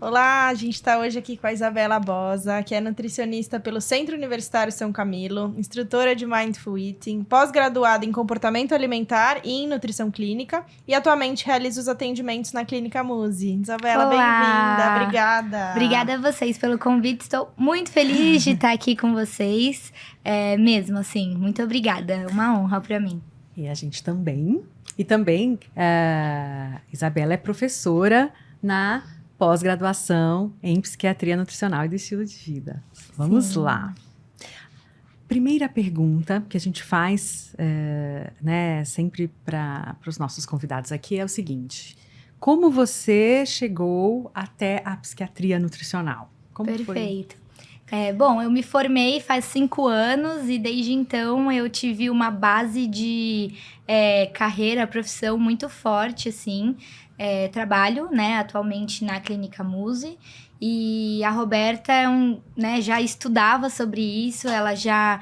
Olá, a gente está hoje aqui com a Isabela Bosa, que é nutricionista pelo Centro Universitário São Camilo, instrutora de Mindful Eating, pós-graduada em comportamento alimentar e em nutrição clínica e atualmente realiza os atendimentos na Clínica Muse. Isabela, bem-vinda, obrigada. Obrigada a vocês pelo convite, estou muito feliz de estar aqui com vocês, mesmo assim, muito obrigada, uma honra para mim. E a gente também. E também, Isabela é professora na pós-graduação em Psiquiatria Nutricional e do Estilo de Vida. Vamos lá. Primeira pergunta que a gente faz sempre para os nossos convidados aqui é o seguinte: como você chegou até a psiquiatria nutricional? Como Perfeito. Bom, eu me formei faz 5 anos e desde então eu tive uma base de carreira, profissão muito forte, assim. Trabalho, atualmente na Clínica Muse. E a Roberta já estudava sobre isso, ela já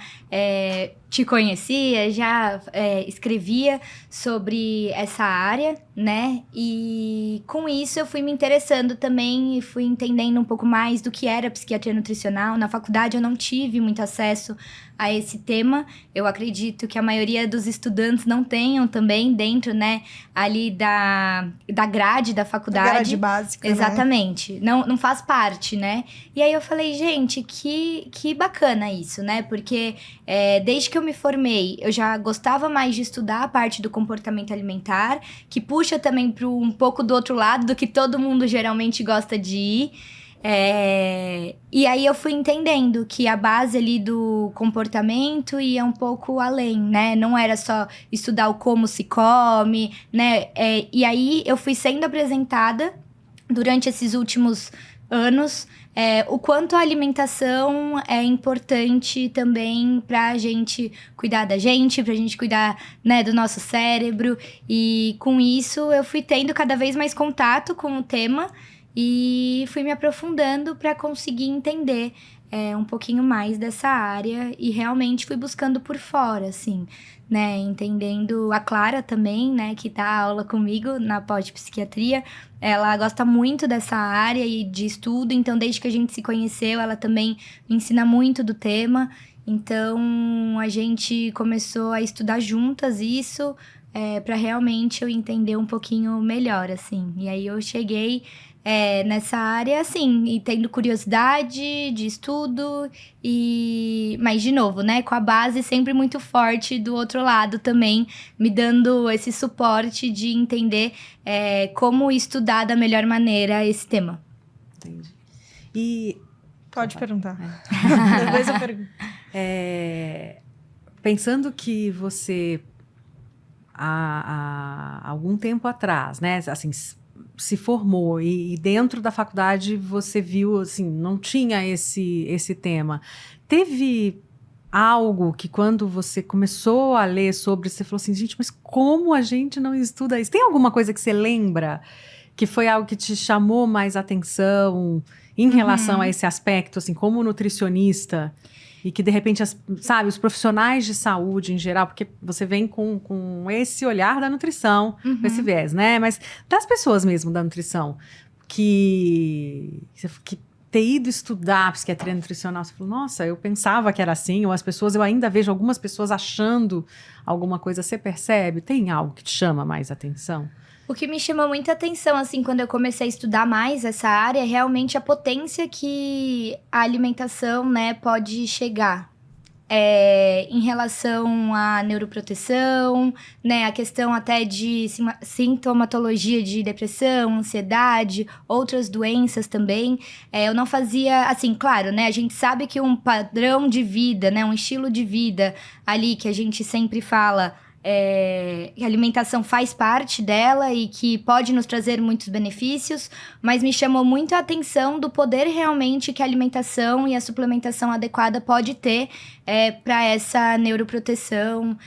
te conhecia, já escrevia sobre essa área, né? E com isso eu fui me interessando também e fui entendendo um pouco mais do que era psiquiatria nutricional. Na faculdade eu não tive muito acesso a esse tema. Eu acredito que a maioria dos estudantes não tenham também dentro, ali da grade da faculdade. Da grade básica, exatamente. Né? Não faz parte, né? E aí eu falei, gente, que bacana isso, né? Porque desde que eu me formei, eu já gostava mais de estudar a parte do comportamento alimentar, que puxa também para um pouco do outro lado do que todo mundo geralmente gosta de ir. E aí eu fui entendendo que a base ali do comportamento ia um pouco além, né? Não era só estudar o como se come, né? E aí eu fui sendo apresentada durante esses últimos anos o quanto a alimentação é importante também pra gente cuidar da gente, pra gente cuidar, do nosso cérebro. E com isso eu fui tendo cada vez mais contato com o tema e fui me aprofundando para conseguir entender um pouquinho mais dessa área e realmente fui buscando por fora, assim, né? Entendendo a Clara também, né? Que dá aula comigo na pós-psiquiatria. Ela gosta muito dessa área e de estudo, então desde que a gente se conheceu, ela também me ensina muito do tema. Então, a gente começou a estudar juntas isso para realmente eu entender um pouquinho melhor, assim. E aí eu cheguei nessa área, assim, e tendo curiosidade de estudo, mas de novo, com a base sempre muito forte do outro lado também, me dando esse suporte de entender como estudar da melhor maneira esse tema. Entendi. E... Pode perguntar. Depois eu pergunto. Pensando que você, há algum tempo atrás, né, assim, se formou e dentro da faculdade você viu, assim, não tinha esse tema. Teve algo que quando você começou a ler sobre, você falou assim, gente, mas como a gente não estuda isso? Tem alguma coisa que você lembra que foi algo que te chamou mais atenção em relação a esse aspecto, assim, como nutricionista? E que, de repente, os profissionais de saúde em geral, porque você vem com esse olhar da nutrição, com esse viés, né? Mas das pessoas mesmo da nutrição, que ter ido estudar psiquiatria nutricional, você falou, nossa, eu pensava que era assim, ou eu ainda vejo algumas pessoas achando alguma coisa, você percebe? Tem algo que te chama mais atenção? O que me chamou muita atenção, assim, quando eu comecei a estudar mais essa área, é realmente a potência que a alimentação, pode chegar. Em relação à neuroproteção, a questão até de sintomatologia de depressão, ansiedade, outras doenças também. Eu não fazia, assim, claro, a gente sabe que um padrão de vida, um estilo de vida ali que a gente sempre fala... que a alimentação faz parte dela e que pode nos trazer muitos benefícios, mas me chamou muito a atenção do poder realmente que a alimentação e a suplementação adequada pode ter para essa neuroproteção.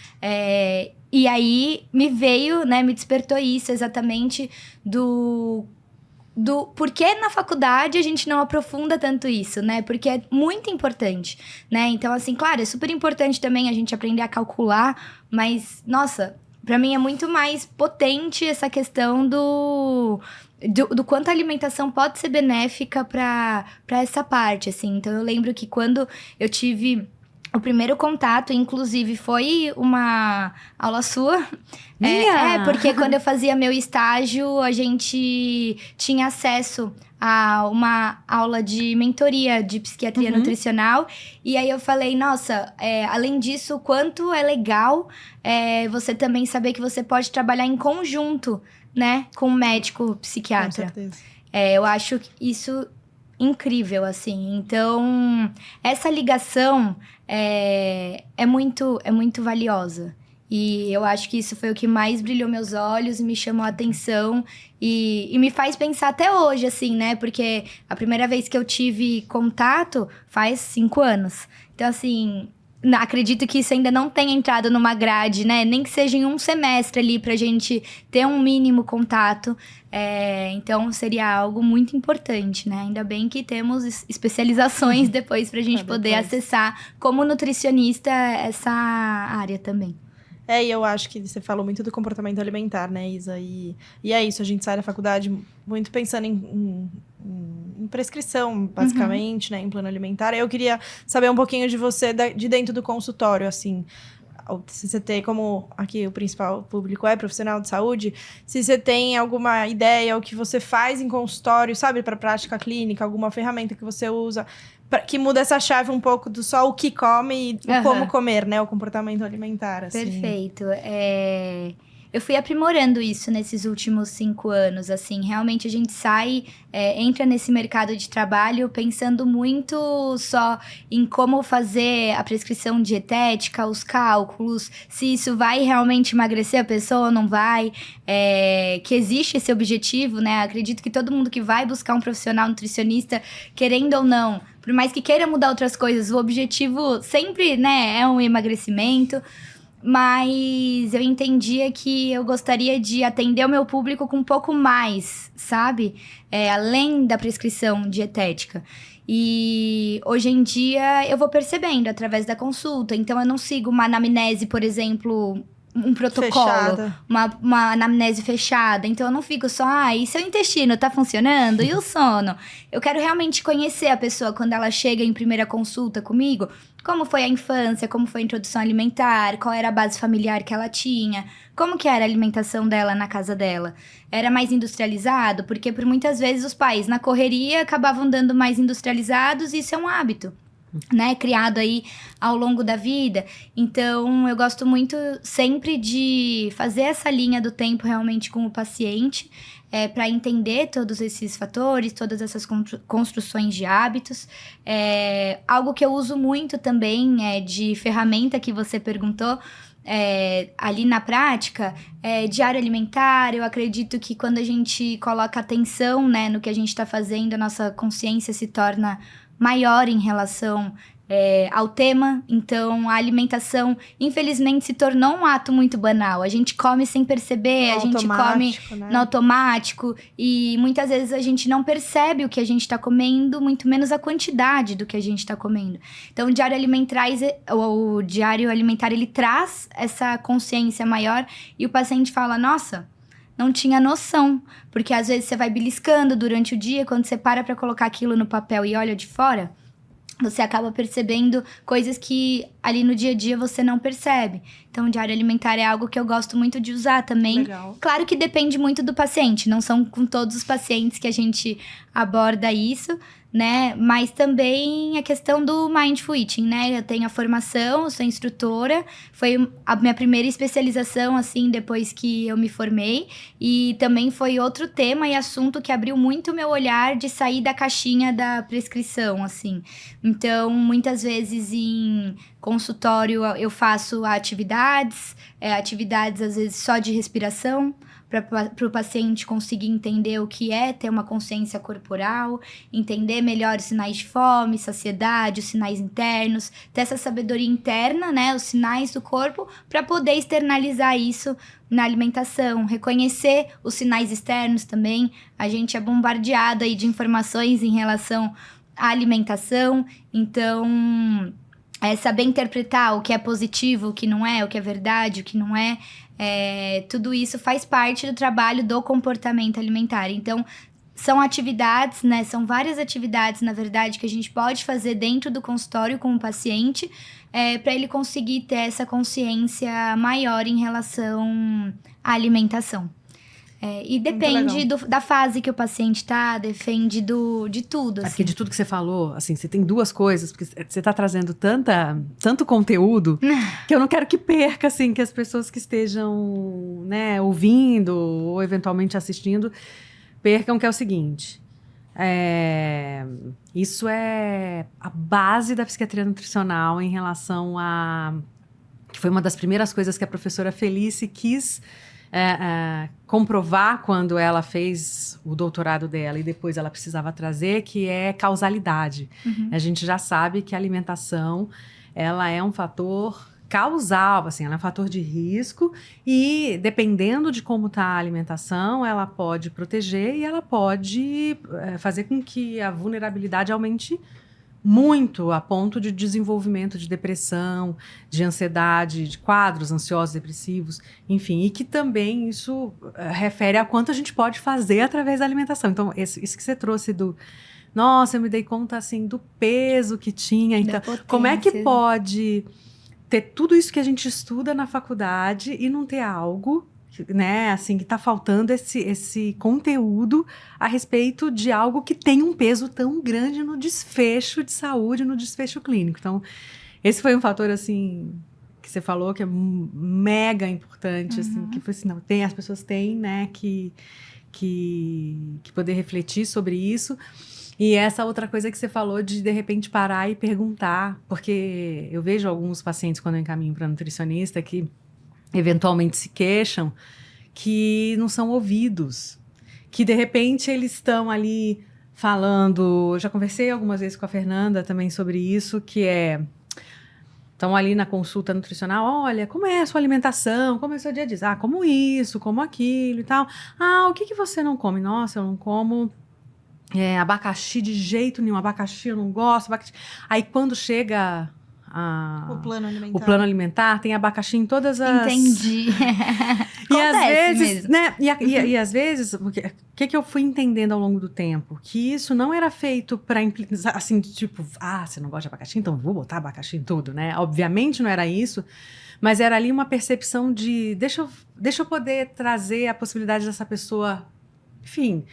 E aí me veio, me despertou isso exatamente do porquê na faculdade a gente não aprofunda tanto isso, Porque é muito importante, Então, assim, claro, é super importante também a gente aprender a calcular, mas, nossa, pra mim é muito mais potente essa questão do quanto a alimentação pode ser benéfica para essa parte, assim. Então, eu lembro que quando eu tive o primeiro contato, inclusive, foi uma aula sua. Porque quando eu fazia meu estágio, a gente tinha acesso a uma aula de mentoria de psiquiatria nutricional. E aí eu falei, nossa, além disso, o quanto é legal você também saber que você pode trabalhar em conjunto, né, com um médico psiquiatra. Com certeza. Eu acho isso incrível, assim. Então, essa ligação é muito valiosa. E eu acho que isso foi o que mais brilhou meus olhos e me chamou a atenção. E me faz pensar até hoje, assim, né? Porque a primeira vez que eu tive contato faz 5 anos. Então, assim, acredito que isso ainda não tenha entrado numa grade, né? Nem que seja em um semestre ali pra gente ter um mínimo contato. Então, seria algo muito importante, né? Ainda bem que temos especializações depois pra gente poder acessar, como nutricionista, essa área também. E eu acho que você falou muito do comportamento alimentar, né, Isa? E é isso, a gente sai da faculdade muito pensando em prescrição, basicamente, né, em plano alimentar. Eu queria saber um pouquinho de você, de dentro do consultório, assim, se você tem, como aqui o principal público é profissional de saúde, se você tem alguma ideia, o que você faz em consultório, sabe, para prática clínica, alguma ferramenta que você usa, que muda essa chave um pouco do só o que come e o como comer, né? O comportamento alimentar, assim. Perfeito. Eu fui aprimorando isso nesses últimos 5 anos, assim. Realmente a gente sai, entra nesse mercado de trabalho pensando muito só em como fazer a prescrição dietética, os cálculos, se isso vai realmente emagrecer a pessoa ou não vai, que existe esse objetivo, né? Acredito que todo mundo que vai buscar um profissional nutricionista, querendo ou não, por mais que queira mudar outras coisas, o objetivo sempre, né, é um emagrecimento. Mas eu entendia que eu gostaria de atender o meu público com um pouco mais, sabe? Além da prescrição dietética. E hoje em dia eu vou percebendo através da consulta. Então eu não sigo uma anamnese, por exemplo, um protocolo, uma anamnese fechada. Então eu não fico só, e seu intestino tá funcionando? E o sono? Eu quero realmente conhecer a pessoa quando ela chega em primeira consulta comigo. Como foi a infância, como foi a introdução alimentar, qual era a base familiar que ela tinha, como que era a alimentação dela na casa dela. Era mais industrializado? Porque por muitas vezes os pais na correria acabavam dando mais industrializados e isso é um hábito, né, criado aí ao longo da vida. Então, eu gosto muito sempre de fazer essa linha do tempo realmente com o paciente, para entender todos esses fatores, todas essas construções de hábitos. Algo que eu uso muito também de ferramenta que você perguntou, ali na prática, diário alimentar. Eu acredito que quando a gente coloca atenção, né, no que a gente está fazendo, a nossa consciência se torna maior em relação ao tema. Então, a alimentação, infelizmente, se tornou um ato muito banal. A gente come sem perceber, a gente come no automático. E muitas vezes a gente não percebe o que a gente está comendo, muito menos a quantidade do que a gente está comendo. Então, o diário alimentar, ele traz essa consciência maior e o paciente fala, nossa, não tinha noção, porque às vezes você vai beliscando durante o dia, quando você para colocar aquilo no papel e olha de fora, você acaba percebendo coisas que ali no dia a dia você não percebe. Então, o diário alimentar é algo que eu gosto muito de usar também. Legal. Claro que depende muito do paciente, não são com todos os pacientes que a gente aborda isso, né? Mas também a questão do Mindful Eating, né? Eu tenho a formação, eu sou instrutora, foi a minha primeira especialização, assim, depois que eu me formei. E também foi outro tema e assunto que abriu muito o meu olhar de sair da caixinha da prescrição, assim. Então, muitas vezes em consultório eu faço atividades às vezes só de respiração, para o paciente conseguir entender o que é ter uma consciência corporal, entender melhor os sinais de fome, saciedade, os sinais internos, ter essa sabedoria interna, né, os sinais do corpo, para poder externalizar isso na alimentação, reconhecer os sinais externos também. A gente é bombardeado aí de informações em relação à alimentação, então saber interpretar o que é positivo, o que não é, o que é verdade, o que não é, tudo isso faz parte do trabalho do comportamento alimentar. Então, são atividades, né? São várias atividades, na verdade, que a gente pode fazer dentro do consultório com o paciente, para ele conseguir ter essa consciência maior em relação à alimentação. E depende da fase que o paciente tá, depende de tudo, assim. Porque de tudo que você falou, assim, você tem duas coisas, porque você tá trazendo tanto conteúdo, que eu não quero que perca, assim, que as pessoas que estejam, né, ouvindo ou eventualmente assistindo, percam, que é o seguinte, isso é a base da psiquiatria nutricional em relação a... que foi uma das primeiras coisas que a professora Felice quis comprovar quando ela fez o doutorado dela e depois ela precisava trazer, que é causalidade. Uhum. A gente já sabe que a alimentação, ela é um fator causal, assim, ela é um fator de risco e dependendo de como está a alimentação, ela pode proteger e ela pode fazer com que a vulnerabilidade aumente muito, a ponto de desenvolvimento de depressão, de ansiedade, de quadros ansiosos, depressivos, enfim, e que também isso refere a quanto a gente pode fazer através da alimentação. Então, isso que você trouxe nossa, eu me dei conta, assim, do peso que tinha. Então, como é que pode ter tudo isso que a gente estuda na faculdade e não ter algo, né, assim, que está faltando esse conteúdo a respeito de algo que tem um peso tão grande no desfecho de saúde, no desfecho clínico. Então, esse foi um fator, assim, que você falou que é mega importante, assim, que foi assim, não, as pessoas têm, né, que poder refletir sobre isso. E essa outra coisa que você falou de repente, parar e perguntar, porque eu vejo alguns pacientes, quando eu encaminho para nutricionista, que eventualmente se queixam, que não são ouvidos, que de repente eles estão ali falando, eu já conversei algumas vezes com a Fernanda também sobre isso, que estão ali na consulta nutricional, olha, como é a sua alimentação, como é o seu dia a dia? Como isso, como aquilo e tal. O que você não come? Nossa, eu não como abacaxi de jeito nenhum, abacaxi eu não gosto, abacaxi. Aí quando chega o plano alimentar, tem abacaxi em todas as... Entendi. E às vezes, mesmo. né, e às vezes, o que eu fui entendendo ao longo do tempo? Que isso não era feito para assim, tipo, você não gosta de abacaxi, então vou botar abacaxi em tudo, né? Obviamente não era isso, mas era ali uma percepção de, deixa eu poder trazer a possibilidade dessa pessoa, enfim...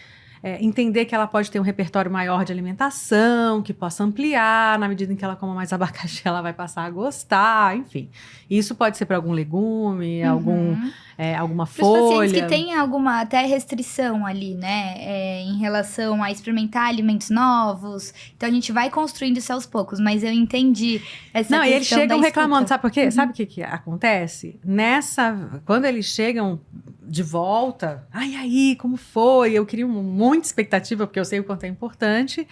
entender que ela pode ter um repertório maior de alimentação, que possa ampliar, na medida em que ela coma mais abacaxi, ela vai passar a gostar, enfim. Isso pode ser para algum legume, alguma folha. Os pacientes que têm alguma até restrição ali, né, em relação a experimentar alimentos novos, então a gente vai construindo isso aos poucos, mas eu entendi essa questão. Não, e eles chegam reclamando, sabe por quê? Sabe o que acontece? Quando eles chegam de volta, aí, como foi? Eu queria muita expectativa, porque eu sei o quanto é importante.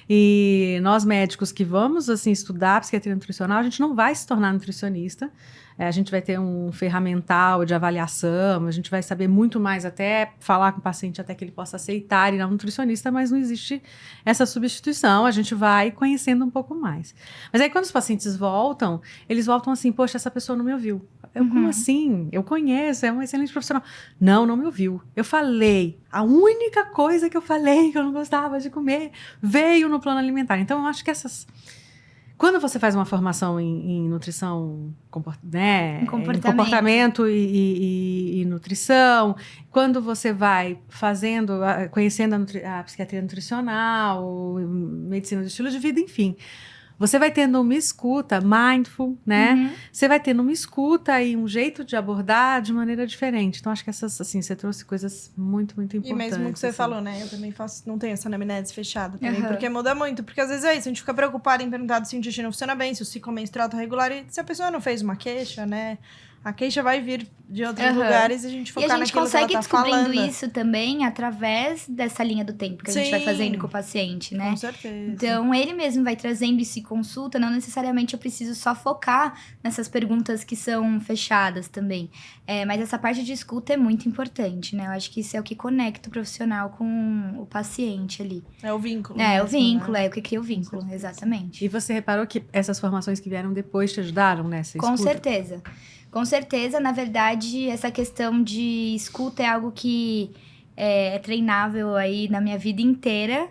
E nós médicos que vamos, assim, estudar psiquiatria nutricional, a gente não vai se tornar nutricionista. A gente vai ter um ferramental de avaliação, a gente vai saber muito mais, até falar com o paciente até que ele possa aceitar ir ao nutricionista, mas não existe essa substituição, a gente vai conhecendo um pouco mais. Mas aí quando os pacientes voltam, eles voltam assim, poxa, essa pessoa não me ouviu. Como assim? Eu conheço, é um excelente profissional. Não me ouviu. Eu falei, a única coisa que eu falei que eu não gostava de comer veio no plano alimentar. Então eu acho que quando você faz uma formação em nutrição, né, em comportamento e nutrição, quando você vai conhecendo a psiquiatria nutricional, medicina do estilo de vida, enfim, você vai tendo uma escuta mindful, né? Você vai tendo uma escuta e um jeito de abordar de maneira diferente. Então, acho que você trouxe coisas muito, muito importantes. E mesmo que você falou, né? Eu também não tenho essa anamnese fechada também, porque muda muito. Porque às vezes é isso, a gente fica preocupado em perguntar se o intestino funciona bem, se o ciclo menstrual tá regular, e se a pessoa não fez uma queixa, né? A queixa vai vir de outros lugares e a gente focar naquilo que ela tá falando. E a gente consegue descobrindo isso também através dessa linha do tempo que a gente vai fazendo com o paciente, né? Com certeza. Então, ele mesmo vai trazendo isso e consulta. Não necessariamente eu preciso só focar nessas perguntas que são fechadas também. Mas essa parte de escuta é muito importante, né? Eu acho que isso é o que conecta o profissional com o paciente ali. É o vínculo. O vínculo, é o que cria o vínculo, exatamente. E você reparou que essas formações que vieram depois te ajudaram nessa escuta? Com certeza. Com certeza, na verdade, essa questão de escuta é algo que é treinável aí na minha vida inteira,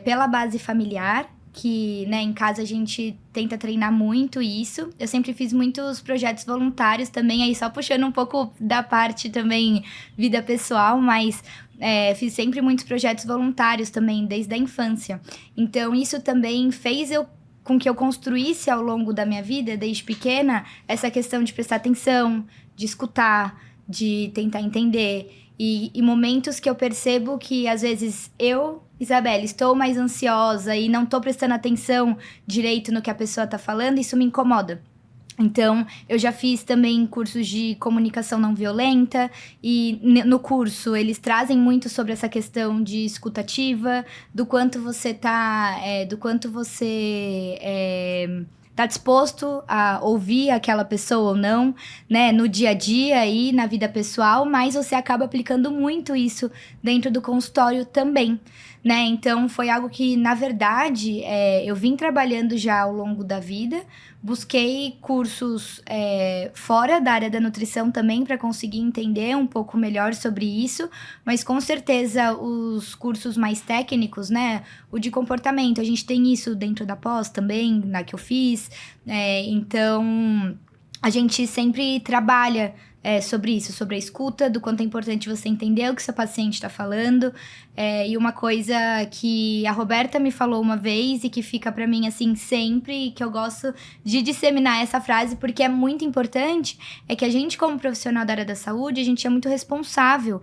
pela base familiar, que, né, em casa a gente tenta treinar muito isso. Eu sempre fiz muitos projetos voluntários também, aí só puxando um pouco da parte também vida pessoal, mas fiz sempre muitos projetos voluntários também, desde a infância. Então, isso também fez com que eu construísse ao longo da minha vida, desde pequena, essa questão de prestar atenção, de escutar, de tentar entender. E momentos que eu percebo que, às vezes, Isabela, estou mais ansiosa e não estou prestando atenção direito no que a pessoa está falando, isso me incomoda. Então, eu já fiz também cursos de comunicação não violenta e no curso eles trazem muito sobre essa questão de escutativa, do quanto você tá disposto a ouvir aquela pessoa ou não, né, no dia a dia e na vida pessoal, mas você acaba aplicando muito isso dentro do consultório também, né? Então, foi algo que, na verdade, eu vim trabalhando já ao longo da vida. Busquei cursos fora da área da nutrição também para conseguir entender um pouco melhor sobre isso, mas com certeza os cursos mais técnicos, né? O de comportamento, a gente tem isso dentro da pós também, na que eu fiz. Então, a gente sempre trabalha sobre isso, sobre a escuta, do quanto é importante você entender o que seu paciente está falando. E uma coisa que a Roberta me falou uma vez e que fica para mim assim sempre, e que eu gosto de disseminar essa frase porque é muito importante, é que a gente, como profissional da área da saúde, a gente é muito responsável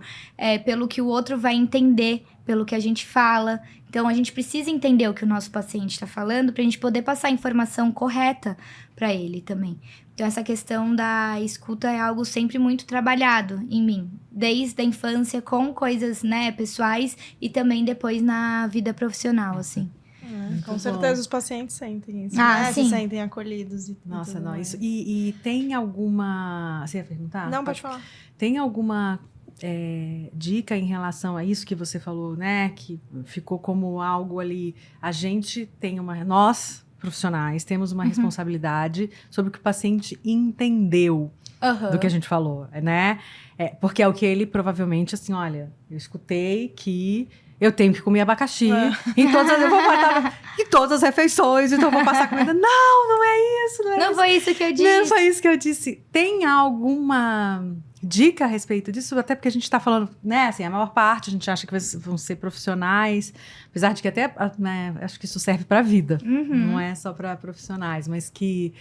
pelo que o outro vai entender, pelo que a gente fala. Então, a gente precisa entender o que o nosso paciente está falando para a gente poder passar a informação correta para ele também. Então, essa questão da escuta é algo sempre muito trabalhado em mim, desde a infância, com coisas, né, pessoais e também depois na vida profissional, assim. Com certeza os pacientes sentem isso, sim. Se sentem acolhidos. Nossa, não, isso. E tem alguma... Você ia perguntar? Não, pode falar. Tem alguma dica em relação a isso que você falou, né? Que ficou como algo ali... Nós, profissionais, temos uma responsabilidade sobre o que o paciente entendeu do que a gente falou, né? Porque é o que ele provavelmente, assim, olha, eu escutei que eu tenho que comer abacaxi em todas as refeições, então eu vou passar comida. Não é isso, Não foi isso que eu disse. Não foi isso que eu disse. Tem alguma dica a respeito disso? Até porque a gente tá falando, né, assim, a maior parte a gente acha que vão ser profissionais, apesar de que até, né, acho que isso serve pra vida, não é só pra profissionais, mas que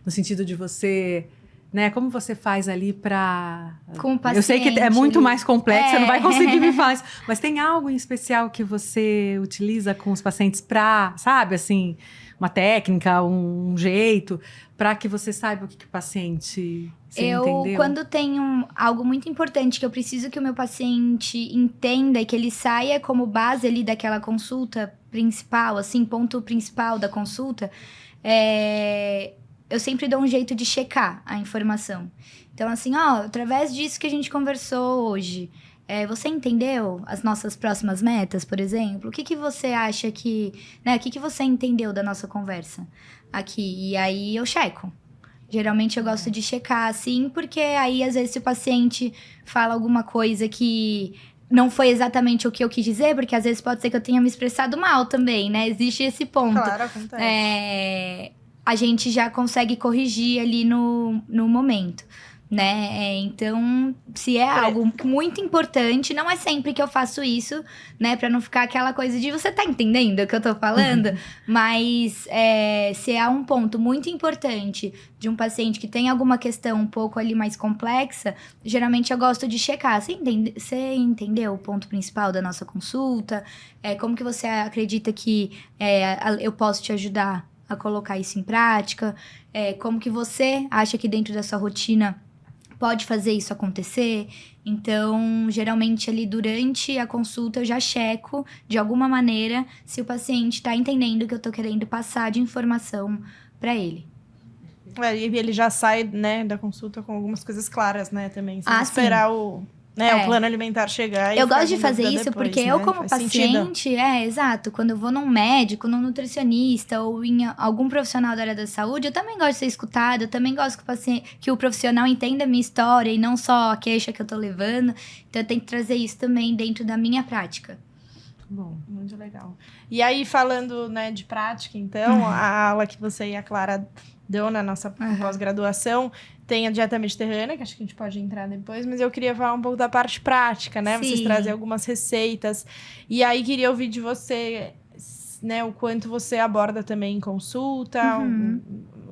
no sentido de você, né, como você faz ali pra... Com o paciente. Eu sei que é muito mais complexo, você não vai conseguir me falar isso, mas tem algo em especial que você utiliza com os pacientes pra, sabe, assim, uma técnica, um jeito, para que você saiba o que o paciente entendeu? Quando tem algo muito importante que eu preciso que o meu paciente entenda e que ele saia como base ali daquela consulta principal, assim, ponto principal da consulta, eu sempre dou um jeito de checar a informação. Então, assim, através disso que a gente conversou hoje, você entendeu as nossas próximas metas, por exemplo? O que você acha que... né, o que você entendeu da nossa conversa aqui? E aí eu checo. Geralmente eu gosto de checar, assim, porque aí, às vezes, se o paciente fala alguma coisa que não foi exatamente o que eu quis dizer, porque às vezes pode ser que eu tenha me expressado mal também, né? Existe esse ponto. Claro, acontece. A gente já consegue corrigir ali no momento, né? Então, se é algo muito importante, não é sempre que eu faço isso, né? Pra não ficar aquela coisa de você tá entendendo o que eu tô falando? Mas se é um ponto muito importante de um paciente que tem alguma questão um pouco ali mais complexa, geralmente eu gosto de checar. Você entendeu o ponto principal da nossa consulta? Como que você acredita que eu posso te ajudar a colocar isso em prática? Como que você acha que dentro da sua rotina pode fazer isso acontecer? Então, geralmente ali durante a consulta eu já checo de alguma maneira se o paciente está entendendo o que eu tô querendo passar de informação para ele. E ele já sai, né, da consulta com algumas coisas claras, né, também. Sem esperar né? O plano alimentar chegar e eu ficar gosto de com fazer dúvida isso depois, porque né? eu, como Faz sentido. paciente, exato, quando eu vou num médico, num nutricionista ou em algum profissional da área da saúde, eu também gosto de ser escutada, eu também gosto que o paciente, que o profissional entenda a minha história e não só a queixa que eu tô levando. Então eu tenho que trazer isso também dentro da minha prática. Bom. Muito legal. E aí, falando, né, de prática, então, a aula que você e a Clara deu na nossa pós-graduação tem a dieta mediterrânea, que acho que a gente pode entrar depois, mas eu queria falar um pouco da parte prática, né? Vocês Sim. trazem algumas receitas. E aí, queria ouvir de você, né, o quanto você aborda também em consulta,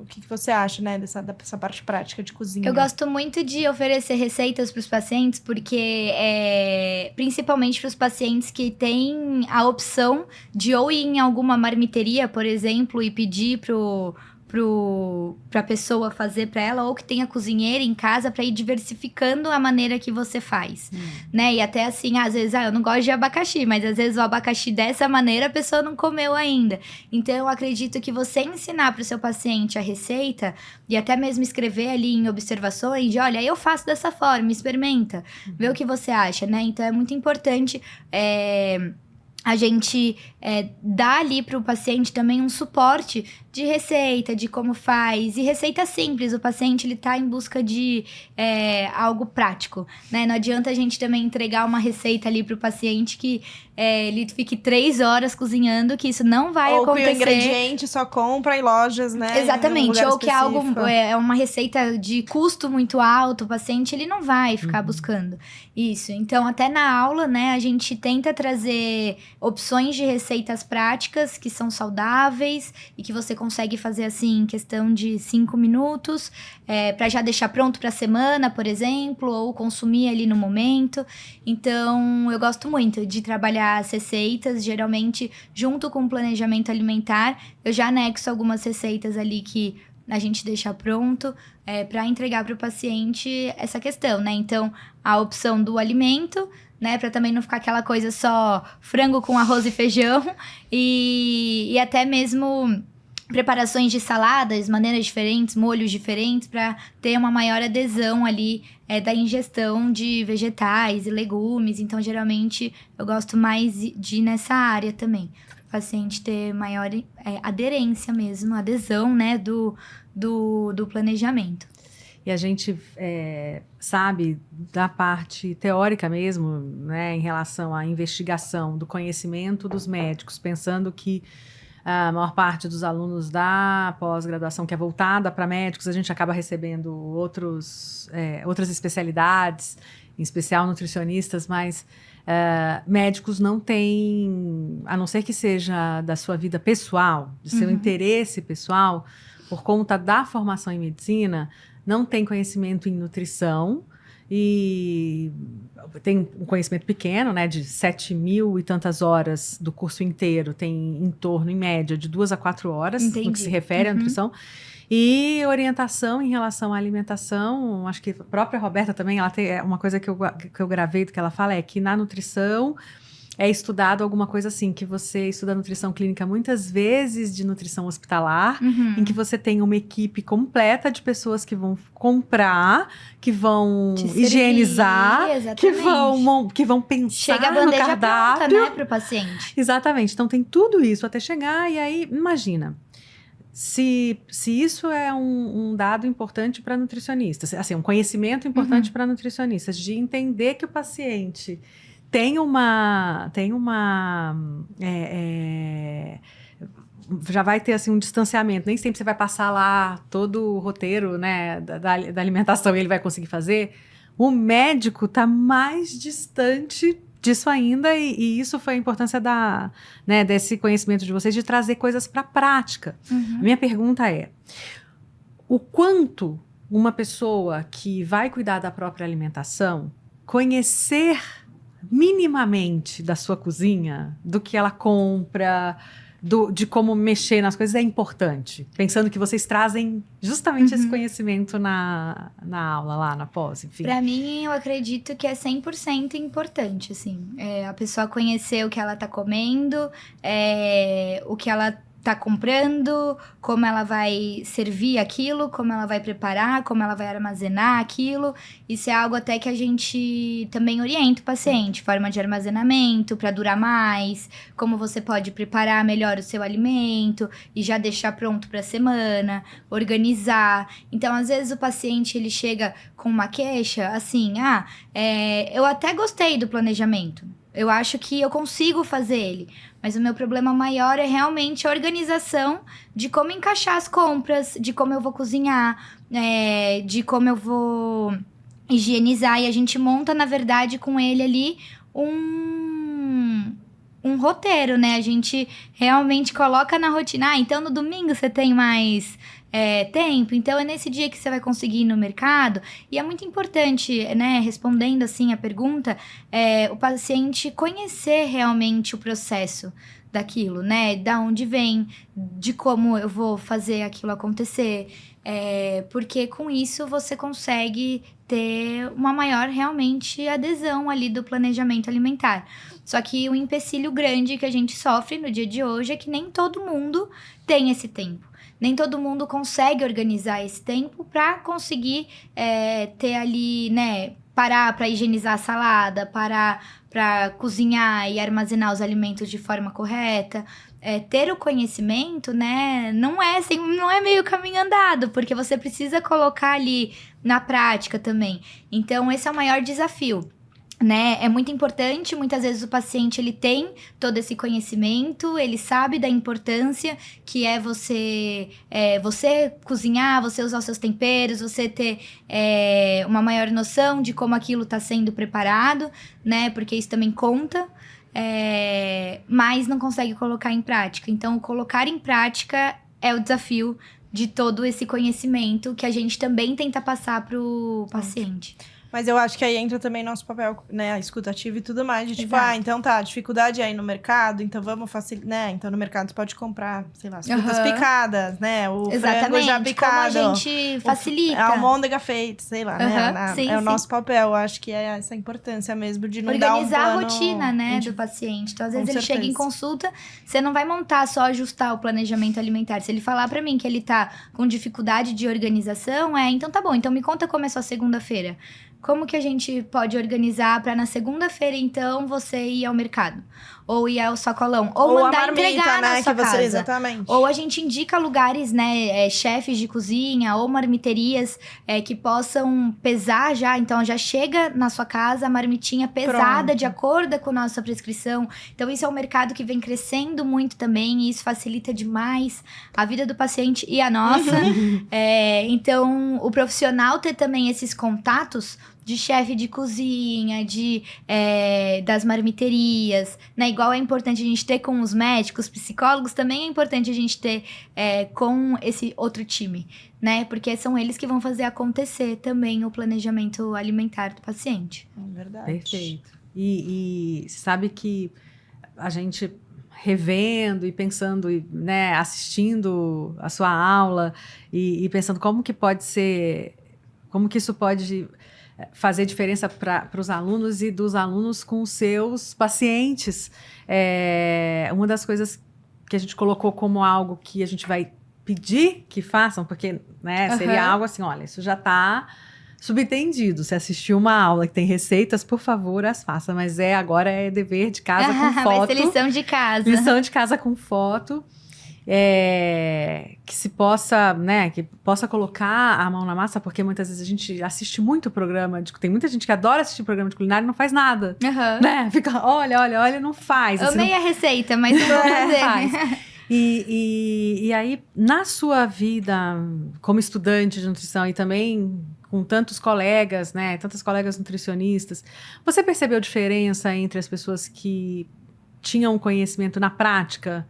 o que você acha, né, dessa parte prática de cozinha. Eu gosto muito de oferecer receitas para os pacientes, porque principalmente para os pacientes que têm a opção de ou ir em alguma marmiteria, por exemplo, e pedir pra pessoa fazer para ela, ou que tenha cozinheira em casa para ir diversificando a maneira que você faz, né? E até assim, às vezes, eu não gosto de abacaxi, mas às vezes o abacaxi dessa maneira a pessoa não comeu ainda. Então, eu acredito que você ensinar para o seu paciente a receita e até mesmo escrever ali em observações de, olha, eu faço dessa forma, experimenta, vê o que você acha, né? Então, é muito importante a gente dá ali para o paciente também um suporte de receita, de como faz. E receita simples, o paciente ele tá em busca de algo prático, né? Não adianta a gente também entregar uma receita ali para o paciente que ele fique 3 horas cozinhando, que isso não vai acontecer. Ou que o ingrediente só compra em lojas, né? Exatamente, ou que algo específico. é uma receita de custo muito alto, o paciente ele não vai ficar buscando isso. Então, até na aula, né, a gente tenta trazer opções de receitas práticas que são saudáveis e que você consegue fazer assim em questão de 5 minutos, para já deixar pronto para a semana, por exemplo, ou consumir ali no momento. Então, eu gosto muito de trabalhar as receitas, geralmente junto com o planejamento alimentar. Eu já anexo algumas receitas ali que a gente deixa pronto para entregar para o paciente essa questão, né? Então, a opção do alimento, né? Para também não ficar aquela coisa só frango com arroz e feijão. E até mesmo preparações de saladas, maneiras diferentes, molhos diferentes, para ter uma maior adesão ali da ingestão de vegetais e legumes. Então, geralmente, eu gosto mais de ir nessa área também. Para o paciente ter maior aderência mesmo, adesão, né, do planejamento. E a gente sabe da parte teórica mesmo, né, em relação à investigação do conhecimento dos médicos, pensando que a maior parte dos alunos da pós-graduação que é voltada para médicos, a gente acaba recebendo outras especialidades, em especial nutricionistas, mas médicos não têm, a não ser que seja da sua vida pessoal, de seu interesse pessoal, por conta da formação em medicina, não tem conhecimento em nutrição e tem um conhecimento pequeno, né, de 7.000 e tantas horas do curso inteiro, tem em torno, em média, de 2 a 4 horas. Entendi. No que se refere à nutrição. E orientação em relação à alimentação, acho que a própria Roberta também, ela tem uma coisa que eu gravei do que ela fala, é que na nutrição é estudado alguma coisa assim, que você estuda nutrição clínica muitas vezes de nutrição hospitalar, em que você tem uma equipe completa de pessoas que vão comprar, que vão higienizar, que vão pensar Chega a bandeja no cardápio. pronta, né, para o paciente. Exatamente. Então tem tudo isso até chegar e aí, imagina, se isso é um dado importante para nutricionistas, assim, um conhecimento importante para nutricionistas, de entender que o paciente já vai ter assim um distanciamento, nem sempre você vai passar lá todo o roteiro, né, da alimentação e ele vai conseguir fazer. O médico está mais distante disso ainda e isso foi a importância desse conhecimento de vocês de trazer coisas para a prática. A minha pergunta é, o quanto uma pessoa que vai cuidar da própria alimentação conhecer minimamente da sua cozinha, do que ela compra, de como mexer nas coisas é importante. Pensando que vocês trazem justamente esse conhecimento na aula, lá na pós, enfim. Pra mim, eu acredito que é 100% importante, assim. A pessoa conhecer o que ela tá comendo, o que ela tá comprando, como ela vai servir aquilo, como ela vai preparar, como ela vai armazenar aquilo. Isso é algo até que a gente também orienta o paciente, forma de armazenamento para durar mais, como você pode preparar melhor o seu alimento e já deixar pronto para a semana, organizar. Então, às vezes o paciente ele chega com uma queixa assim, eu até gostei do planejamento. Eu acho que eu consigo fazer ele, mas o meu problema maior é realmente a organização de como encaixar as compras, de como eu vou cozinhar, de como eu vou higienizar. E a gente monta, na verdade, com ele ali um roteiro, né? A gente realmente coloca na rotina. Então no domingo você tem mais tempo, então é nesse dia que você vai conseguir ir no mercado. E é muito importante, né, respondendo assim a pergunta, o paciente conhecer realmente o processo daquilo, né, da onde vem, de como eu vou fazer aquilo acontecer, porque com isso você consegue ter uma maior realmente adesão ali do planejamento alimentar. Só que o empecilho grande que a gente sofre no dia de hoje é que nem todo mundo tem esse tempo. Nem todo mundo consegue organizar esse tempo para conseguir ter ali, né, parar para higienizar a salada, parar para cozinhar e armazenar os alimentos de forma correta. Ter o conhecimento, né, não é meio caminho andado, porque você precisa colocar ali na prática também. Então, esse é o maior desafio. Né? É muito importante, muitas vezes o paciente ele tem todo esse conhecimento, ele sabe da importância que é você cozinhar, você usar os seus temperos, você ter uma maior noção de como aquilo está sendo preparado, né? Porque isso também conta, mas não consegue colocar em prática. Então, colocar em prática é o desafio de todo esse conhecimento que a gente também tenta passar para o paciente. Mas eu acho que aí entra também nosso papel, né, escutativo e tudo mais. De tipo, Exato. então tá, dificuldade é aí no mercado, então vamos facilitar, né? Então no mercado você pode comprar, sei lá, as frutas picadas, né? O frango já picado. Como a gente facilita. A almôndega feita, sei lá, né? Sim, o nosso papel, eu acho que é essa importância mesmo de não dar um plano... Organizar a rotina, né, do paciente. Então, às vezes ele chega em consulta, você não vai montar, só ajustar o planejamento alimentar. Se ele falar pra mim que ele tá com dificuldade de organização, então tá bom, então me conta como é sua segunda-feira. Como que a gente pode organizar para na segunda-feira, então, você ir ao mercado? Ou ir ao sacolão? Ou mandar a marmita, entregar né, na sua casa. Exatamente. Ou a gente indica lugares, né, chefes de cozinha ou marmiterias que possam pesar já. Então, já chega na sua casa a marmitinha pesada. Pronto. De acordo com a nossa prescrição. Então, isso é um mercado que vem crescendo muito também. E isso facilita demais a vida do paciente e a nossa. Então, o profissional ter também esses contatos de chefe de cozinha, das marmiterias, né? Igual é importante a gente ter com os médicos, psicólogos, também é importante a gente ter com esse outro time, né? Porque são eles que vão fazer acontecer também o planejamento alimentar do paciente. Verdade. Perfeito. E sabe que a gente revendo e pensando, né, assistindo a sua aula e pensando como que pode ser, como que isso pode fazer diferença para os alunos e dos alunos com os seus pacientes. Uma das coisas que a gente colocou como algo que a gente vai pedir que façam, porque, né, seria algo assim, olha, isso já está subentendido. Se assistiu uma aula que tem receitas, por favor, as faça. Mas agora é dever de casa com foto. Vai ser lição de casa. Lição de casa com foto. Que se possa, né, que possa colocar a mão na massa, porque muitas vezes a gente assiste muito programa, tem muita gente que adora assistir programa de culinária e não faz nada, né, fica, olha, não faz. Amei a receita, mas não vou fazer. Faz. E aí, na sua vida como estudante de nutrição e também com tantos colegas, né, tantas colegas nutricionistas, você percebeu diferença entre as pessoas que tinham conhecimento na prática?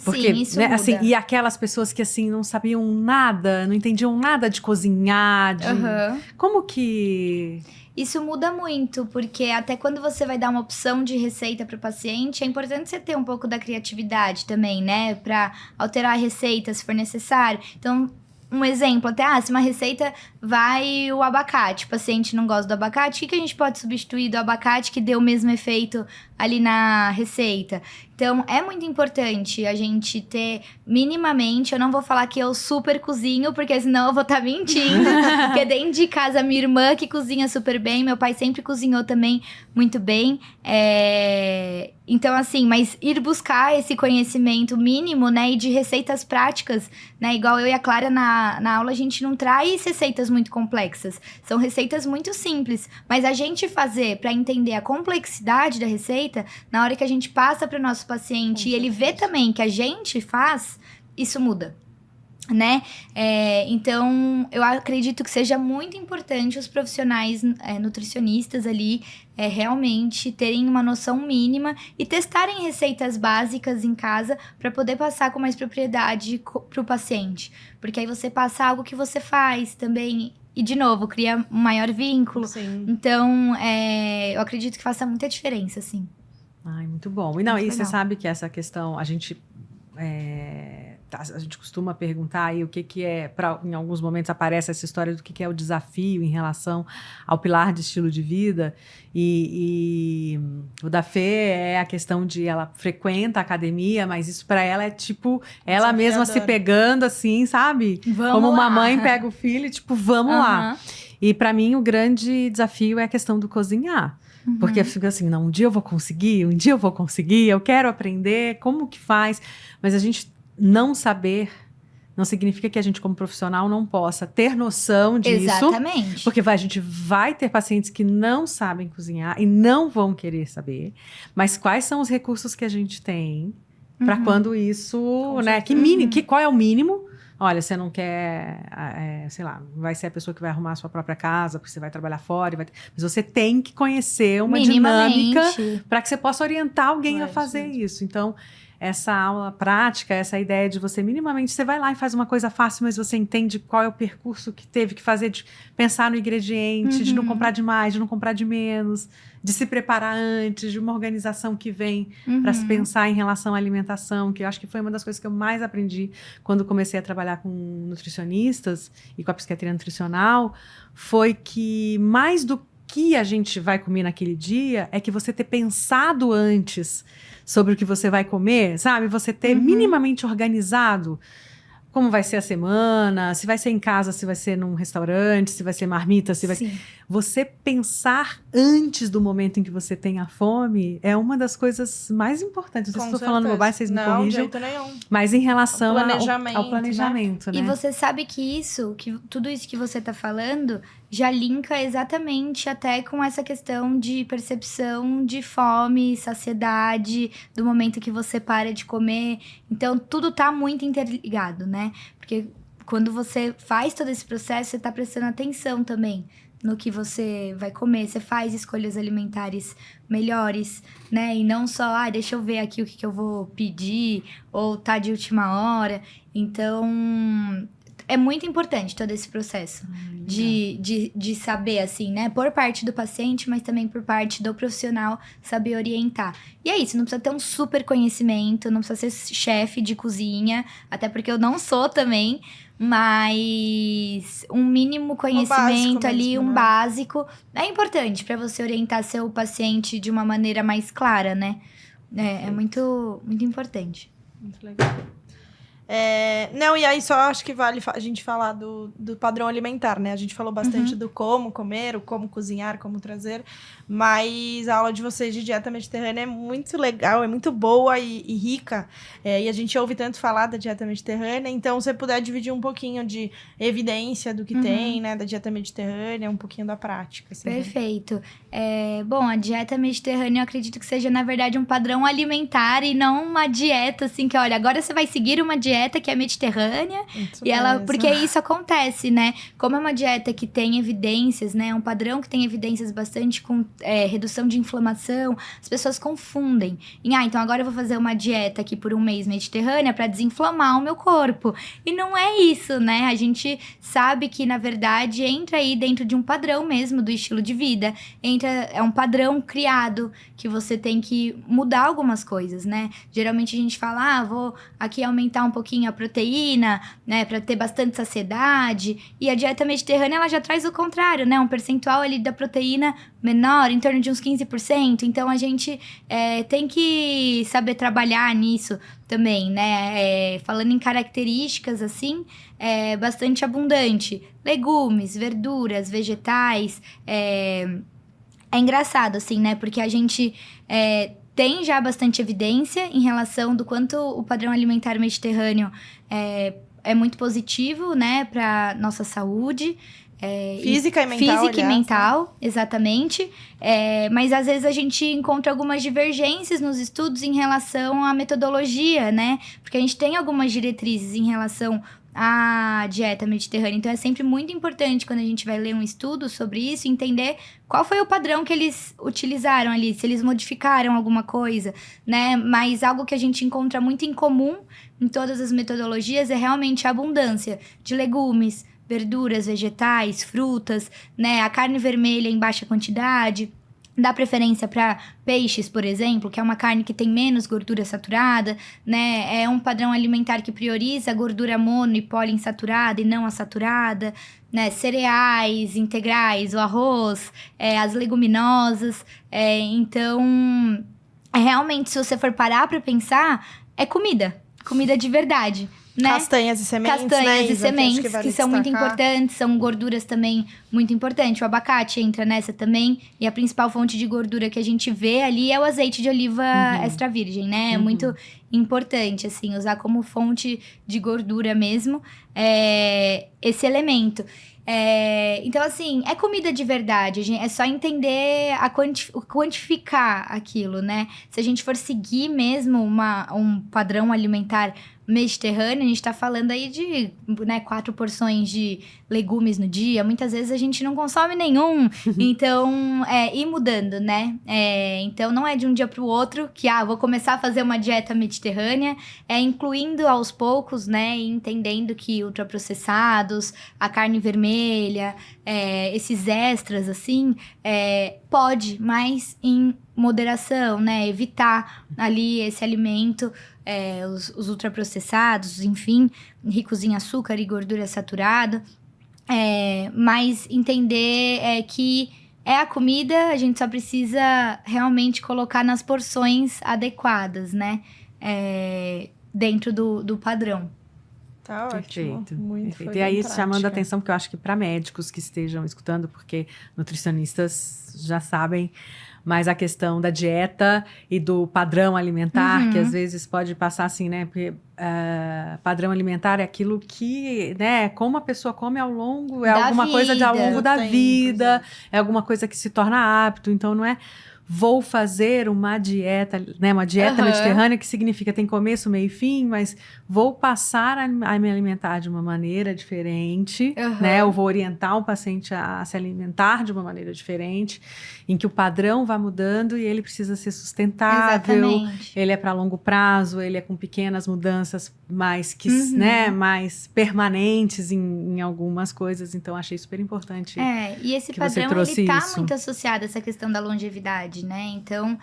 Porque, sim, isso né, muda. assim, e aquelas pessoas que, assim, não sabiam nada, não entendiam nada de cozinhar, Como que... Isso muda muito, porque até quando você vai dar uma opção de receita para o paciente, é importante você ter um pouco da criatividade também, né? Para alterar a receita, se for necessário. Então, um exemplo, até, se uma receita vai o abacate, o paciente não gosta do abacate, o que a gente pode substituir do abacate que dê o mesmo efeito ali na receita? Então, é muito importante a gente ter minimamente, eu não vou falar que eu super cozinho, porque senão eu vou estar mentindo, porque dentro de casa, minha irmã que cozinha super bem, meu pai sempre cozinhou também muito bem, então assim, mas ir buscar esse conhecimento mínimo, né, e de receitas práticas, né, igual eu e a Clara na aula, a gente não traz receitas muito complexas, são receitas muito simples, mas a gente fazer para entender a complexidade da receita, na hora que a gente passa para o nosso paciente e ele vê também que a gente faz, isso muda, né? Então, eu acredito que seja muito importante os profissionais nutricionistas ali realmente terem uma noção mínima e testarem receitas básicas em casa para poder passar com mais propriedade para o paciente. Porque aí você passa algo que você faz também. E, de novo, cria um maior vínculo. Sim. Então, eu acredito que faça muita diferença, assim. Ai, muito bom. E não, Muito e você legal. sabe que essa questão, a gente costuma perguntar aí o que é, em alguns momentos aparece essa história do que é o desafio em relação ao pilar de estilo de vida, e o da Fê é a questão de ela frequenta a academia, mas isso para ela é tipo, ela mesma se pegando assim, sabe? Vamos Como uma lá. mãe pega o filho, tipo, vamos lá. Aham. E para mim o grande desafio é a questão do cozinhar. Porque eu fico assim, não, um dia eu vou conseguir, eu quero aprender, como que faz? Mas a gente não saber não significa que a gente, como profissional, não possa ter noção disso. Exatamente. Porque a gente vai ter pacientes que não sabem cozinhar e não vão querer saber. Mas quais são os recursos que a gente tem para quando isso, né? Qual é o mínimo? Olha, você não quer, sei lá, vai ser a pessoa que vai arrumar a sua própria casa, porque você vai trabalhar fora. Mas você tem que conhecer uma dinâmica para que você possa orientar alguém a fazer isso. Então, essa aula prática, essa ideia de você minimamente, você vai lá e faz uma coisa fácil, mas você entende qual é o percurso que teve que fazer, de pensar no ingrediente, de não comprar demais, de não comprar de menos, de se preparar antes, de uma organização que vem para se pensar em relação à alimentação, que eu acho que foi uma das coisas que eu mais aprendi quando comecei a trabalhar com nutricionistas e com a psiquiatria nutricional, foi que mais do que a gente vai comer naquele dia é que você ter pensado antes sobre o que você vai comer, sabe? Você ter minimamente organizado como vai ser a semana, se vai ser em casa, se vai ser num restaurante, se vai ser marmita, se vai ser... Você pensar antes do momento em que você tem a fome é uma das coisas mais importantes. Não sei se estou falando bobagem, vocês me corrijam. De jeito nenhum. Mas em relação ao planejamento, né? E você sabe que tudo isso que você está falando já linka exatamente até com essa questão de percepção de fome, saciedade, do momento que você para de comer. Então, tudo tá muito interligado, né? Porque quando você faz todo esse processo, você tá prestando atenção também no que você vai comer. Você faz escolhas alimentares melhores, né? E não só, deixa eu ver aqui o que eu vou pedir, ou tá de última hora. Então... é muito importante todo esse processo de saber, assim, né? Por parte do paciente, mas também por parte do profissional saber orientar. E é isso, não precisa ter um super conhecimento, não precisa ser chefe de cozinha, até porque eu não sou também, mas um mínimo conhecimento ali, um básico, é importante para você orientar seu paciente de uma maneira mais clara, né? É muito, muito importante. Muito legal. Não, e aí só acho que vale a gente falar do padrão alimentar, né? A gente falou bastante do como comer, o como cozinhar, como trazer, mas a aula de vocês de dieta mediterrânea é muito legal, é muito boa e rica, e a gente ouve tanto falar da dieta mediterrânea, então se você puder dividir um pouquinho de evidência do que tem, né, da dieta mediterrânea, um pouquinho da prática. Assim, perfeito. Bom, a dieta mediterrânea eu acredito que seja, na verdade, um padrão alimentar e não uma dieta, assim, que olha, agora você vai seguir uma dieta que é mediterrânea, porque isso acontece, né? Como é uma dieta que tem evidências, né? Um padrão que tem evidências bastante com redução de inflamação, as pessoas confundem. Então agora eu vou fazer uma dieta aqui por um mês mediterrânea para desinflamar o meu corpo. E não é isso, né? A gente sabe que, na verdade, entra aí dentro de um padrão mesmo do estilo de vida. É um padrão criado que você tem que mudar algumas coisas, né? Geralmente a gente fala, vou aqui aumentar um pouquinho pouquinho a proteína, né, para ter bastante saciedade. E a dieta mediterrânea, ela já traz o contrário, né, um percentual ali da proteína menor, em torno de uns 15%. Então, a gente tem que saber trabalhar nisso também, né? Falando em características, assim, bastante abundante. Legumes, verduras, vegetais. É engraçado, assim, né? Porque a gente tem já bastante evidência em relação do quanto o padrão alimentar mediterrâneo é muito positivo, né? Para nossa saúde. Física e mental, Física e aliás, mental, né? Exatamente. Mas às vezes a gente encontra algumas divergências nos estudos em relação à metodologia, né? Porque a gente tem algumas diretrizes em relação à dieta mediterrânea. Então é sempre muito importante quando a gente vai ler um estudo sobre isso, entender qual foi o padrão que eles utilizaram ali, se eles modificaram alguma coisa, né? Mas algo que a gente encontra muito em comum em todas as metodologias é realmente a abundância de legumes, verduras, vegetais, frutas, né? A carne vermelha em baixa quantidade. Dá preferência para peixes, por exemplo, que é uma carne que tem menos gordura saturada, né? É um padrão alimentar que prioriza a gordura mono e poliinsaturada e não a saturada, né? Cereais integrais, o arroz, as leguminosas. Então, realmente, se você for parar para pensar, é comida de verdade. Né? Castanhas e sementes, Castanhas né, e Isa, sementes, vale que são muito destacar. importantes, são gorduras também muito importantes. O abacate entra nessa também, e a principal fonte de gordura que a gente vê ali é o azeite de oliva extra virgem, né? É muito importante, assim, usar como fonte de gordura mesmo esse elemento. Então, assim, é comida de verdade, é só entender, quantificar aquilo, né? Se a gente for seguir mesmo um padrão alimentar mediterrâneo, a gente tá falando aí de 4 porções de legumes no dia. Muitas vezes a gente não consome nenhum. Então, ir mudando, né? Então, não é de um dia pro outro que, vou começar a fazer uma dieta mediterrânea. Incluindo aos poucos, né? E entendendo que ultraprocessados, a carne vermelha, esses extras, assim, pode, mas em moderação, né? Evitar ali esse alimento, os ultraprocessados, enfim, ricos em açúcar e gordura saturada. Mas entender que a comida, a gente só precisa realmente colocar nas porções adequadas, né? Dentro do padrão. Tá ótimo. Perfeito. Muito Perfeito. foi E aí, bem chamando a prática. atenção, porque eu acho que para médicos que estejam escutando, porque nutricionistas já sabem, mas a questão da dieta e do padrão alimentar, que às vezes pode passar assim, né? Porque padrão alimentar é aquilo que, né? Como a pessoa come ao longo, Da alguma coisa de ao vida. longo da Tempo, vida, exato. é alguma coisa que se torna hábito, então não é. Vou fazer uma dieta, né? Uma dieta mediterrânea, que significa tem começo, meio e fim, mas vou passar a me alimentar de uma maneira diferente, né? Eu vou orientar o paciente a se alimentar de uma maneira diferente, em que o padrão vai mudando e ele precisa ser sustentável. Exatamente. Ele é para longo prazo, ele é com pequenas mudanças mais né, mais permanentes em algumas coisas. Então, achei super importante. E esse que você padrão, trouxe ele tá isso. muito associado a essa questão da longevidade, né? Então,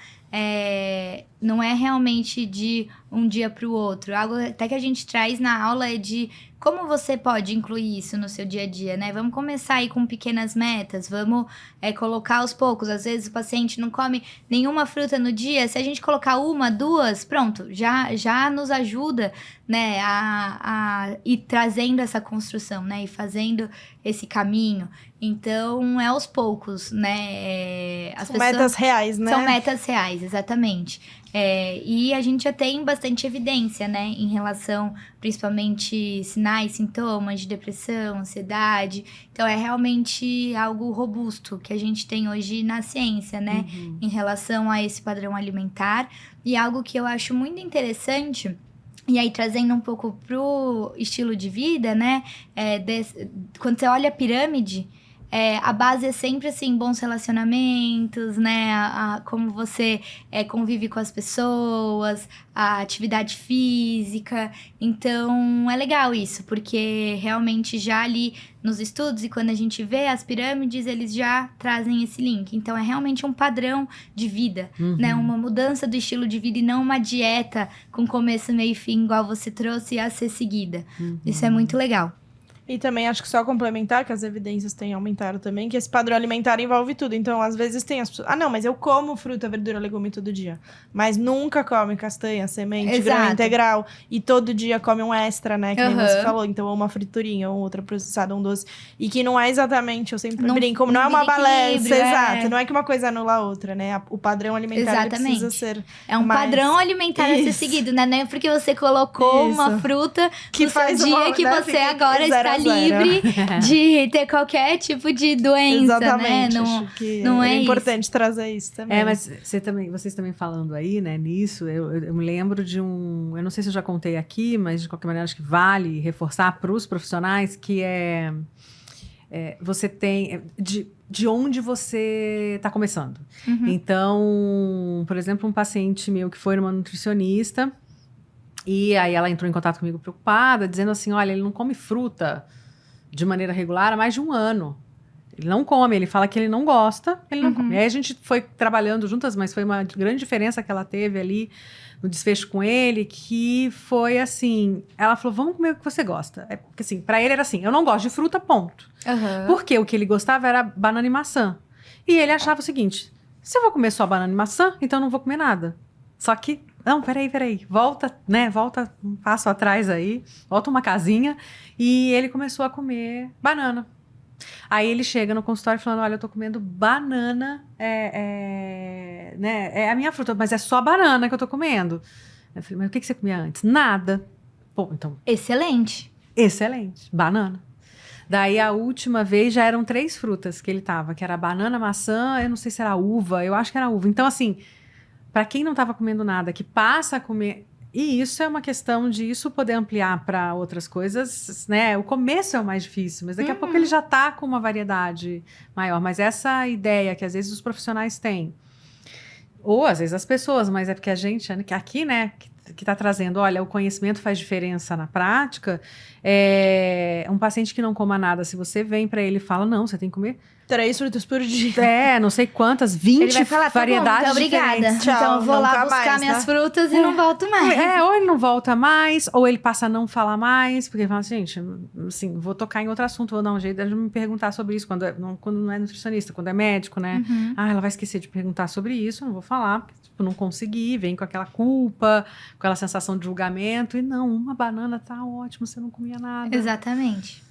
não é realmente de um dia para o outro. Algo até que a gente traz na aula é de como você pode incluir isso no seu dia a dia, né? Vamos começar aí com pequenas metas, vamos colocar aos poucos. Às vezes o paciente não come nenhuma fruta no dia, se a gente colocar uma, duas, pronto, já nos ajuda, né, a ir trazendo essa construção, né, e fazendo esse caminho. Então, aos poucos, né? São metas reais, né? São metas reais, exatamente. E a gente já tem bastante evidência, né, em relação, principalmente, sinais, sintomas de depressão, ansiedade. Então, é realmente algo robusto que a gente tem hoje na ciência, né, em relação a esse padrão alimentar. E algo que eu acho muito interessante, e aí trazendo um pouco pro estilo de vida, né, quando você olha a pirâmide, a base é sempre, assim, bons relacionamentos, né? Como você convive com as pessoas, a atividade física. Então, é legal isso, porque realmente já ali nos estudos, e quando a gente vê as pirâmides, eles já trazem esse link. Então, é realmente um padrão de vida, né? Uma mudança do estilo de vida e não uma dieta com começo, meio e fim, igual você trouxe, a ser seguida. Isso é muito legal. E também acho que só complementar, que as evidências têm aumentado também, que esse padrão alimentar envolve tudo. Então, às vezes tem as pessoas... não, mas eu como fruta, verdura, legume todo dia. Mas nunca come castanha, semente, grão integral. E todo dia come um extra, né? Que nem você falou. Então, uma friturinha, ou outra processada, um doce. E que não é exatamente, eu sempre brinco, não é uma balança, exato. Não é que uma coisa anula a outra, né? O padrão alimentar precisa ser é um padrão alimentar a ser seguido, né? Não é porque você colocou uma fruta que faz seu dia que você agora está livre de ter qualquer tipo de doença, exatamente, né? Acho que não é importante trazer isso também. Mas vocês também falando aí, né, nisso, eu me lembro de eu não sei se eu já contei aqui, mas de qualquer maneira acho que vale reforçar para os profissionais que você tem de onde você está começando. Então, por exemplo, um paciente meu que foi numa nutricionista. E aí ela entrou em contato comigo preocupada, dizendo assim, olha, ele não come fruta de maneira regular há mais de 1 ano. Ele não come, ele fala que ele não gosta, ele não come. E aí a gente foi trabalhando juntas, mas foi uma grande diferença que ela teve ali no desfecho com ele, que foi assim, ela falou, vamos comer o que você gosta. Porque assim, pra ele era assim, eu não gosto de fruta, ponto. Porque o que ele gostava era banana e maçã. E ele achava o seguinte, se eu vou comer só banana e maçã, então eu não vou comer nada. Só que não, peraí. Volta um passo atrás aí. Volta uma casinha. E ele começou a comer banana. Aí ele chega no consultório falando, olha, eu tô comendo banana. É a minha fruta, mas é só banana que eu tô comendo. Eu falei, mas o que você comia antes? Nada. Pô, então... Excelente. Banana. Daí a última vez já eram 3 frutas que ele tava. Que era banana, maçã, eu não sei se era uva. Eu acho que era uva. Então assim... Para quem não estava comendo nada, que passa a comer... E isso é uma questão de isso poder ampliar para outras coisas, né? O começo é o mais difícil, mas daqui a pouco ele já está com uma variedade maior. Mas essa ideia que às vezes os profissionais têm, ou às vezes as pessoas, mas é porque a gente, aqui, né, que está trazendo, olha, o conhecimento faz diferença na prática, um paciente que não coma nada, se você vem para ele e fala, não, você tem que comer 3 frutas por dia. Não sei quantas, 20 ele vai falar, variedades bom, então, obrigada. diferentes. Tchau, então eu vou lá buscar mais, minhas frutas e não volto mais. Ou ele não volta mais, ou ele passa a não falar mais, porque ele fala assim, gente, assim, vou tocar em outro assunto, vou dar um jeito de me perguntar sobre isso, quando não é nutricionista, quando é médico, né? Ela vai esquecer de perguntar sobre isso, não vou falar, porque tipo, não consegui, vem com aquela culpa, com aquela sensação de julgamento, e não, uma banana tá ótimo, você não comia nada. Exatamente.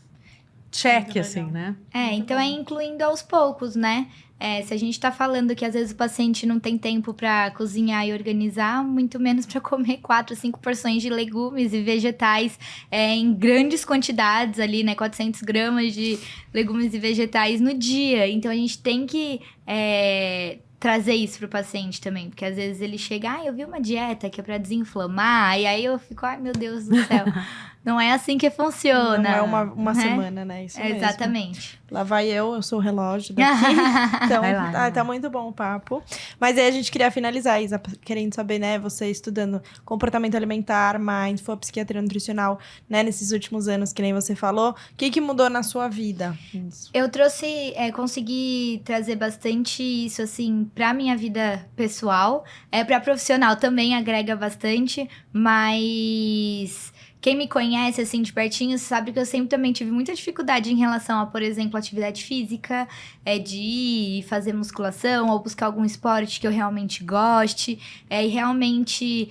Check, assim, né? Então é incluindo aos poucos, né? Se a gente tá falando que às vezes o paciente não tem tempo para cozinhar e organizar, muito menos para comer 4, 5 porções de legumes e vegetais em grandes quantidades ali, né? 400 gramas de legumes e vegetais no dia. Então a gente tem que trazer isso pro paciente também, porque às vezes ele chega, eu vi uma dieta que é para desinflamar, e aí eu fico, ai meu Deus do céu. Não é assim que funciona. Não é uma semana, né? Isso mesmo. Exatamente. Lá vai eu sou o relógio daqui. Então, tá muito bom o papo. Mas aí a gente queria finalizar, Isa, querendo saber, né? Você estudando comportamento alimentar, mindful, psiquiatria nutricional, né? Nesses últimos anos, que nem você falou. O que mudou na sua vida? Eu trouxe, consegui trazer bastante isso, assim, pra minha vida pessoal. Pra profissional também agrega bastante, mas... Quem me conhece, assim, de pertinho, sabe que eu sempre também tive muita dificuldade em relação a, por exemplo, atividade física, de ir fazer musculação ou buscar algum esporte que eu realmente goste, e realmente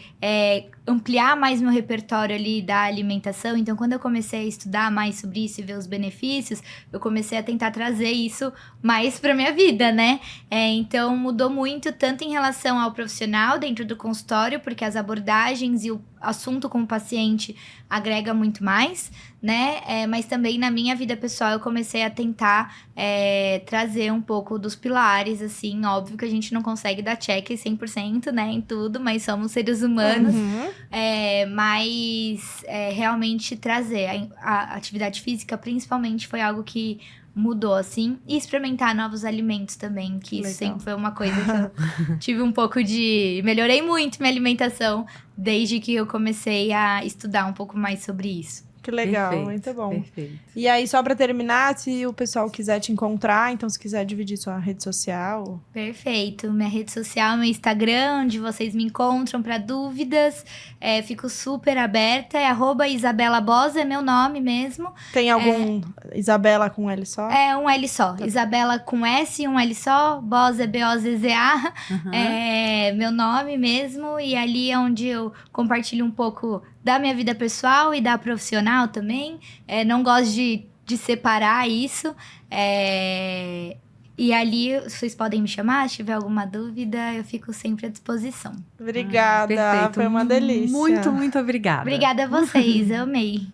ampliar mais meu repertório ali da alimentação. Então, quando eu comecei a estudar mais sobre isso e ver os benefícios, eu comecei a tentar trazer isso mais pra minha vida, né? Então, mudou muito, tanto em relação ao profissional dentro do consultório, porque as abordagens e o assunto com o paciente agrega muito mais, né? Mas também na minha vida pessoal eu comecei a tentar trazer um pouco dos pilares, assim, óbvio que a gente não consegue dar check 100%, né, em tudo, mas somos seres humanos, mas realmente trazer a atividade física, principalmente, foi algo que mudou, assim. E experimentar novos alimentos também, que isso Legal. sempre foi uma coisa que eu tive um pouco de... Melhorei muito minha alimentação desde que eu comecei a estudar um pouco mais sobre isso. Que legal, Perfeito, muito bom. Perfeito. E aí, só pra terminar, se o pessoal quiser te encontrar, então se quiser dividir sua rede social. Perfeito. Minha rede social, meu Instagram, onde vocês me encontram para dúvidas. Fico super aberta. É @IsabellaBosa, é meu nome mesmo. Tem algum Isabela com L só? É um L só. Isabela com S, um L só. Boza, B-O-Z-Z-A. Uhum. É meu nome mesmo. E ali é onde eu compartilho um pouco da minha vida pessoal e da profissional também. Não gosto de separar isso. E ali vocês podem me chamar, se tiver alguma dúvida, eu fico sempre à disposição. Obrigada, Perfeito. foi uma delícia. Muito, muito obrigada. Obrigada a vocês, eu amei.